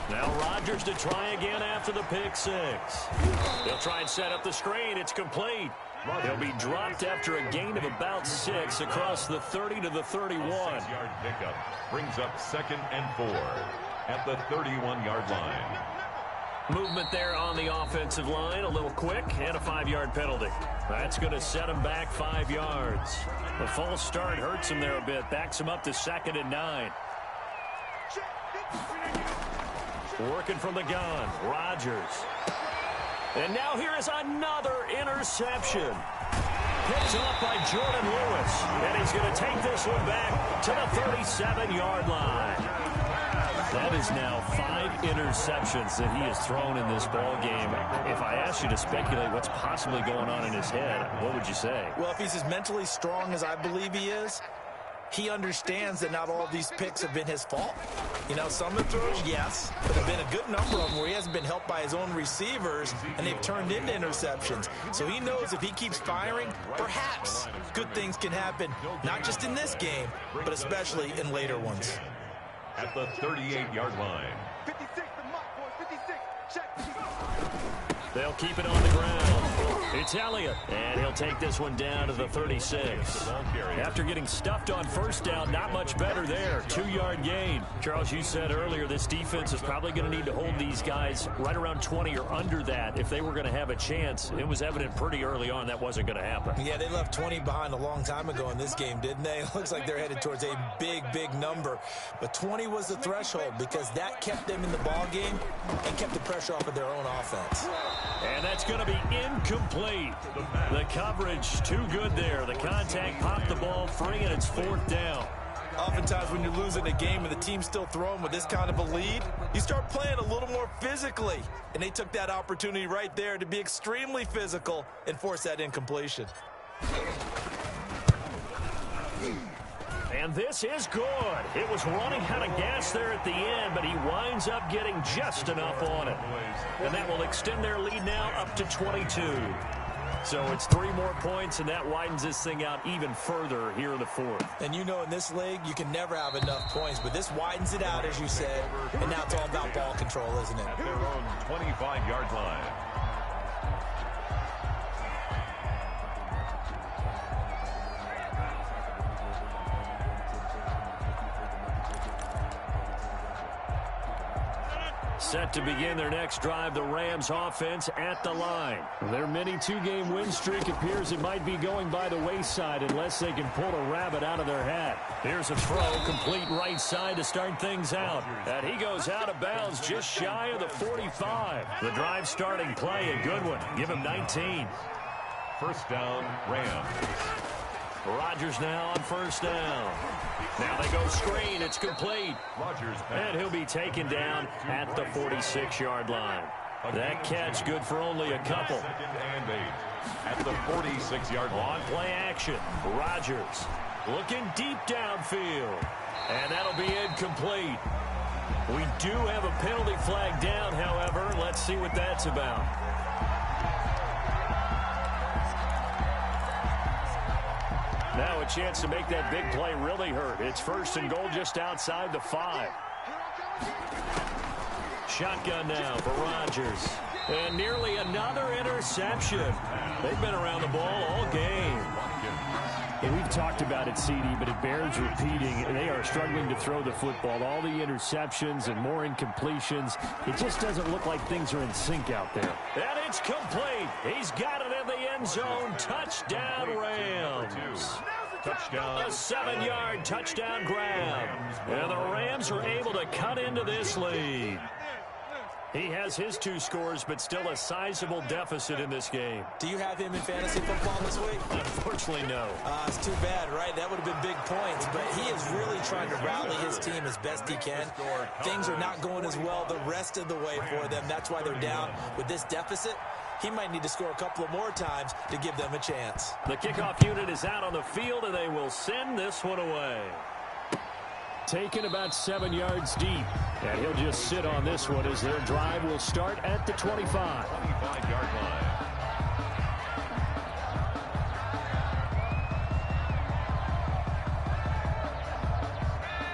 Now Rodgers to try again after the pick 6. They'll try and set up the screen. It's complete. He'll be dropped after a gain of about 6 across the 30 to the 31. 6-yard pickup brings up 2nd and 4 at the 31-yard line. Movement there on the offensive line, a little quick, and a 5-yard penalty. That's going to set him back 5 yards. The false start hurts him there a bit, backs him up to 2nd and 9. Working from the gun, Rodgers. And now here is another interception. Picked up by Jordan Lewis, and he's going to take this one back to the 37-yard line. That is now 5 interceptions that he has thrown in this ball game. If I asked you to speculate what's possibly going on in his head, what would you say? Well, if he's as mentally strong as I believe he is, he understands that not all of these picks have been his fault. Some of the throws, yes, but there have been a good number of them where he hasn't been helped by his own receivers, and they've turned into interceptions. So he knows if he keeps firing, perhaps good things can happen, not just in this game, but especially in later ones. At the 38-yard line. 56, the mark, boys, 56. Check. They'll keep it on the ground. It's Elliott, and he'll take this one down to the 36. After getting stuffed on 1st down, not much better there. 2-yard gain. Charles, you said earlier this defense is probably going to need to hold these guys right around 20 or under that if they were going to have a chance. It was evident pretty early on that wasn't going to happen. Yeah, they left 20 behind a long time ago in this game, didn't they? It looks like they're headed towards a big, big number. But 20 was the threshold because that kept them in the ball game and kept the pressure off of their own offense. And that's going to be incomplete. The coverage too good there. The contact popped the ball free, and it's 4th down. Oftentimes when you're losing a game and the team's still throwing with this kind of a lead, you start playing a little more physically. And they took that opportunity right there to be extremely physical and force that incompletion. And this is good. It was running out of gas there at the end, but he winds up getting just enough on it. And that will extend their lead now up to 22. So it's 3 more points, and that widens this thing out even further here in the 4th. And in this league, you can never have enough points, but this widens it out, as you said, and now it's all about ball control, isn't it? At their own 25-yard line. Set to begin their next drive, the Rams offense at the line. Their mini 2-game win streak appears it might be going by the wayside unless they can pull a rabbit out of their hat. Here's a throw, complete right side to start things out. And he goes out of bounds just shy of the 45. The drive starting play, a good one. Give him 19. 1st down, Rams. Rodgers now on 1st down. Now they go screen. It's complete. Rodgers and he'll be taken down at the 46-yard line. That catch good for only a couple. 2nd and 8 at the 46-yard line. On play action. Rodgers looking deep downfield. And that'll be incomplete. We do have a penalty flag down, however. Let's see what that's about. Now a chance to make that big play really hurt. It's 1st and goal just outside the 5. Shotgun now for Rodgers. And nearly another interception. They've been around the ball all game. And we've talked about it, CD, but it bears repeating. They are struggling to throw the football. All the interceptions and more incompletions. It just doesn't look like things are in sync out there. And it's complete. He's got it in the end zone. Touchdown, Rams. Touchdown. A 7-yard touchdown grab. And the Rams are able to cut into this lead. He has his 2 scores, but still a sizable deficit in this game. Do you have him in fantasy football this week? Unfortunately, no. It's too bad, right? That would have been big points, but he is really trying to rally his team as best he can. Things are not going as well the rest of the way for them. That's why they're down with this deficit. He might need to score a couple of more times to give them a chance. The kickoff unit is out on the field, and they will send this one away. Taken about 7 yards deep. And he'll just sit on this one as their drive will start at the 25. 25-yard line.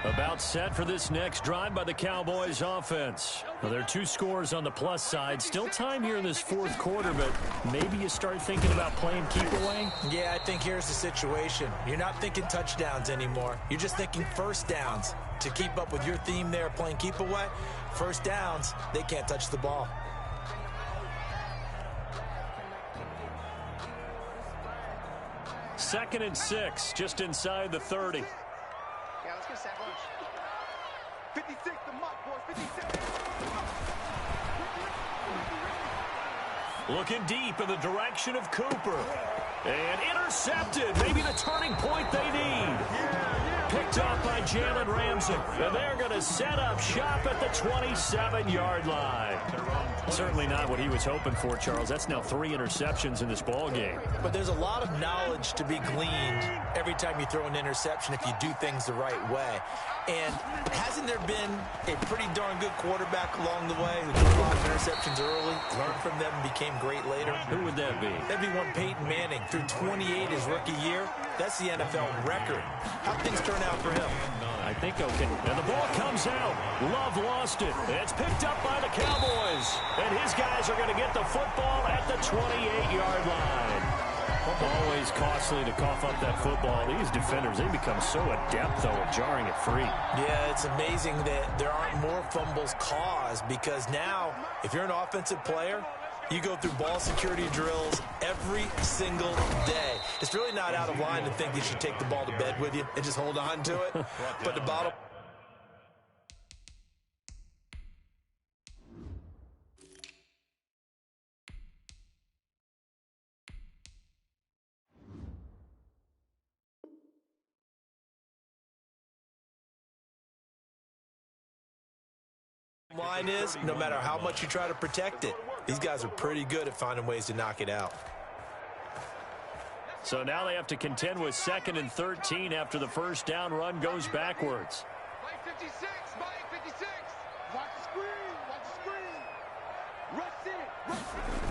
About set for this next drive by the Cowboys offense. Well, there are 2 scores on the plus side. Still time here in this 4th quarter, but maybe you start thinking about playing keep away? Yeah, I think here's the situation. You're not thinking touchdowns anymore. You're just thinking first downs. To keep up with your theme there, playing keep away, first downs, they can't touch the ball. Second and 6, just inside the 30. Yeah, let's get that bunch. 56, the muck, boys, 56. Looking deep in the direction of Cooper. And intercepted. Maybe the turning point they need. Picked up by Jalen Ramsey. And they're going to set up shop at the 27-yard line. Certainly not what he was hoping for, Charles. That's now 3 interceptions in this ball game. But there's a lot of knowledge to be gleaned every time you throw an interception if you do things the right way. And hasn't there been a pretty darn good quarterback along the way who threw a lot of interceptions early, learned from them, and became great later? Who would that be? That'd be one Peyton Manning. Threw 28 his rookie year. That's the NFL record. How'd things turn out for him? I think okay. And the ball comes out. Love lost it. It's picked up by the Cowboys. And his guys are going to get the football at the 28-yard line. Always costly to cough up that football. These defenders, they become so adept, though, at jarring it free. Yeah, it's amazing that there aren't more fumbles caused because now, if you're an offensive player, you go through ball security drills every single day. It's really not out of line to think you should take the ball to bed with you and just hold on to it. But the bottom line is, no matter how much you try to protect it, these guys are pretty good at finding ways to knock it out. So now they have to contend with 2nd and 13 after the first down run goes backwards. Mike 56, Mike 56. Watch the screen, watch the screen. Rush it, rush it.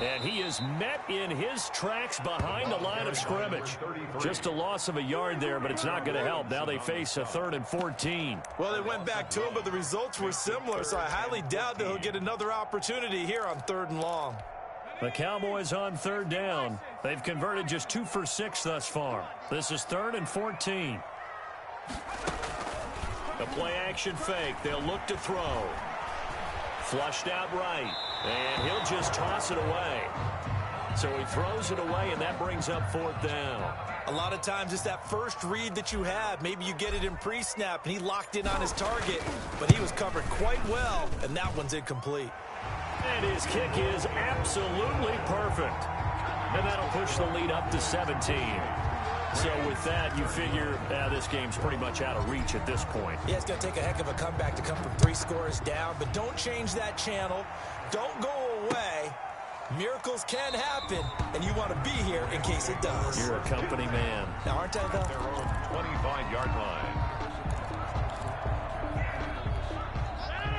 And he is met in his tracks behind the line of scrimmage. Just a loss of a yard there, but it's not going to help. Now they face a 3rd and 14. Well, they went back to him, but the results were similar, so I highly doubt that he'll get another opportunity here on 3rd and long. The Cowboys on 3rd down. They've converted just 2 for 6 thus far. This is 3rd and 14. The play-action fake. They'll look to throw. Flushed out right. And he'll just toss it away. So he throws it away, and that brings up 4th down. A lot of times it's that first read that you have. Maybe you get it in pre-snap, and he locked in on his target, but he was covered quite well, and that one's incomplete. And his kick is absolutely perfect. And that'll push the lead up to 17. So with that, you figure this game's pretty much out of reach at this point. Yeah, it's going to take a heck of a comeback to come from 3 scores down, but don't change that channel. Don't go away. Miracles can happen, and you want to be here in case it does. You're a company man. Now, aren't I, though? Their own 25-yard line.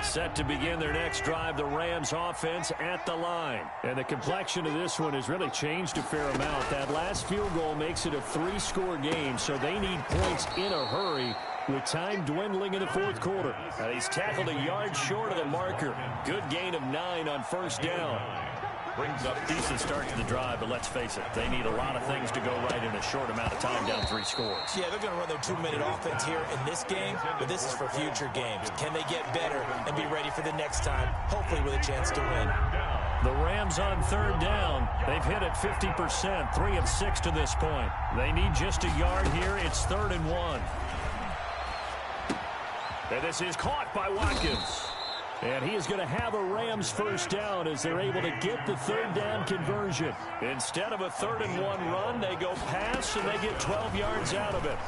Set to begin their next drive, the Rams offense at the line. And the complexion of this one has really changed a fair amount. That last field goal makes it a 3-score game, so they need points in a hurry with time dwindling in the 4th quarter. He's tackled a yard short of the marker. Good gain of 9 on 1st down. brings up Decent start to the drive, but let's face it, they need a lot of things to go right in a short amount of time, down 3 scores. Yeah, they're going to run their 2-minute offense here in this game, but this is for future games. Can they get better and be ready for the next time, hopefully with a chance to win? The Rams on 3rd down. They've hit it 50%, 3 of 6 to this point. They need just a yard here. It's 3rd and 1. And this is caught by Watkins. And he is going to have a Rams first down as they're able to get the 3rd down conversion. Instead of a 3rd and 1 run, they go pass, and they get 12 yards out of it.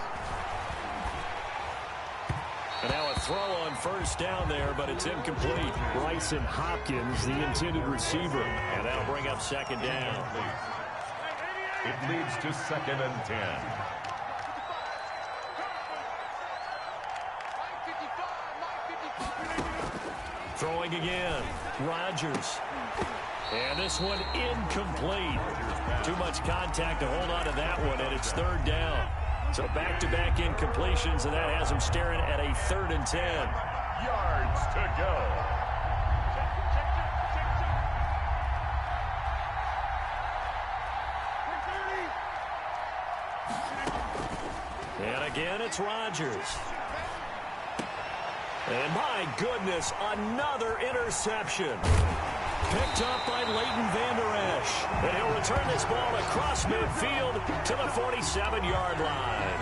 And now a throw on first down there, but it's incomplete. Bryson Hopkins, the intended receiver. And that'll bring up 2nd down. It leads to 2nd and 10. Throwing again. Rodgers. And this one incomplete. Too much contact to hold on to that one, and it's 3rd down. So back-to-back incompletions, and that has him staring at a 3rd and 10. Yards to go. And again, it's Rodgers. And my goodness, another interception. Picked up by Leighton Vander Esch. And he'll return this ball across midfield to the 47-yard line.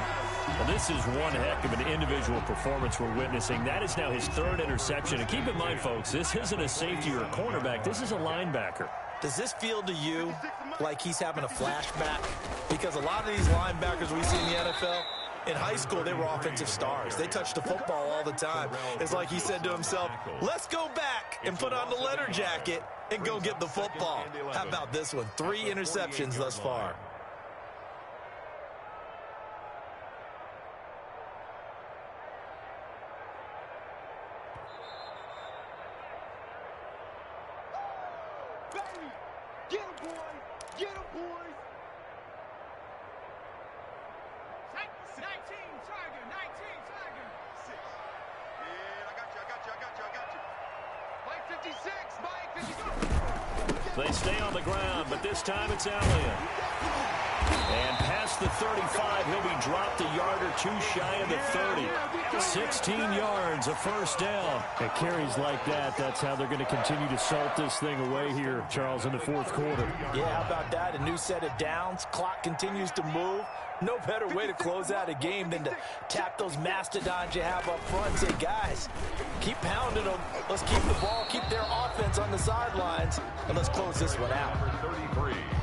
Well, this is one heck of an individual performance we're witnessing. That is now his 3rd interception. And keep in mind, folks, this isn't a safety or a cornerback. This is a linebacker. Does this feel to you like he's having a flashback? Because a lot of these linebackers we see in the NFL, in high school, they were offensive stars. They touched the football all the time. It's like he said to himself, let's go back and put on the letter jacket and go get the football. How about this one? 3 interceptions thus far. Get him, boys! Get him, boys! 19, Tiger! 19, Tiger! 6. Yeah, I got you. Mike 56, Mike 56. They stay on the ground, but this time it's Elliott. And past the 35, he'll be dropped a yard or 2 shy of the 30. 16 yards, a first down. At carries like that, that's how they're going to continue to salt this thing away here, Charles, in the 4th quarter. Yeah, how about that? A new set of downs. Clock continues to move. No better way to close out a game than to tap those mastodons you have up front and say, guys, keep pounding them. Let's keep the ball, keep their offense on the sidelines, and let's close this one out.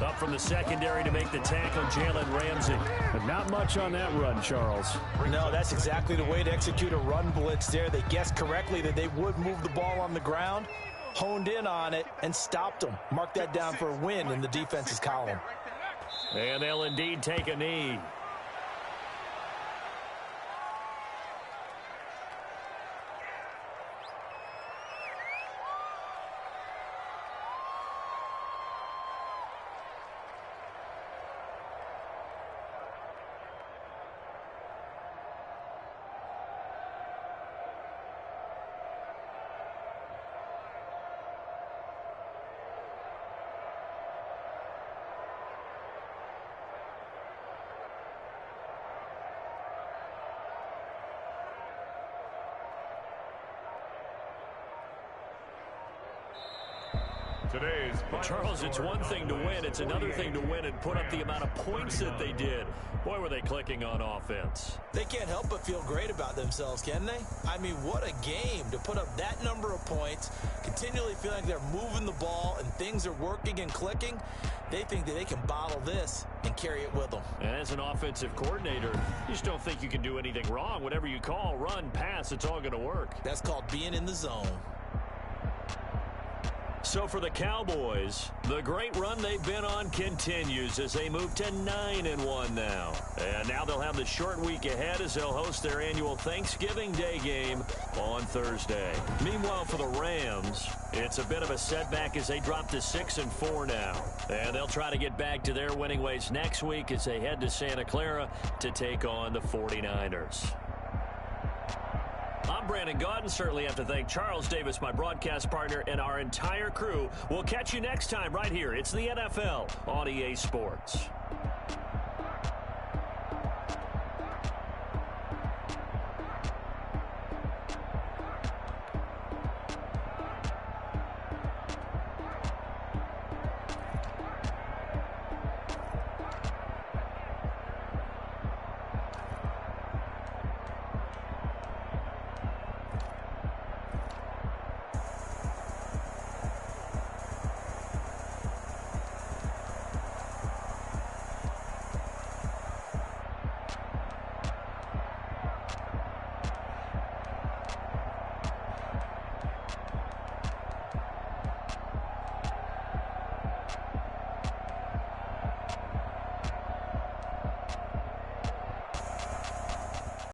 Up from the secondary to make the tackle, Jalen Ramsey. But not much on that run, Charles. No, that's exactly the way to execute a run blitz there. They guessed correctly that they would move the ball on the ground, honed in on it, and stopped them. Mark that down for a win in the defense's column. And they'll indeed take a knee. Today's Charles, it's one thing to win. It's another thing to win and put up the amount of points that they did. Boy, were they clicking on offense. They can't help but feel great about themselves, can they? I mean, what a game to put up that number of points, continually feeling like they're moving the ball and things are working and clicking. They think that they can bottle this and carry it with them. And as an offensive coordinator, you just don't think you can do anything wrong. Whatever you call, run, pass, it's all going to work. That's called being in the zone. So for the Cowboys, the great run they've been on continues as they move to 9-1 now. And now they'll have the short week ahead as they'll host their annual Thanksgiving Day game on Thursday. Meanwhile, for the Rams, it's a bit of a setback as they drop to 6-4 now. And they'll try to get back to their winning ways next week as they head to Santa Clara to take on the 49ers. I'm Brandon Gaudin. Certainly have to thank Charles Davis, my broadcast partner, and our entire crew. We'll catch you next time right here. It's the NFL on EA Sports.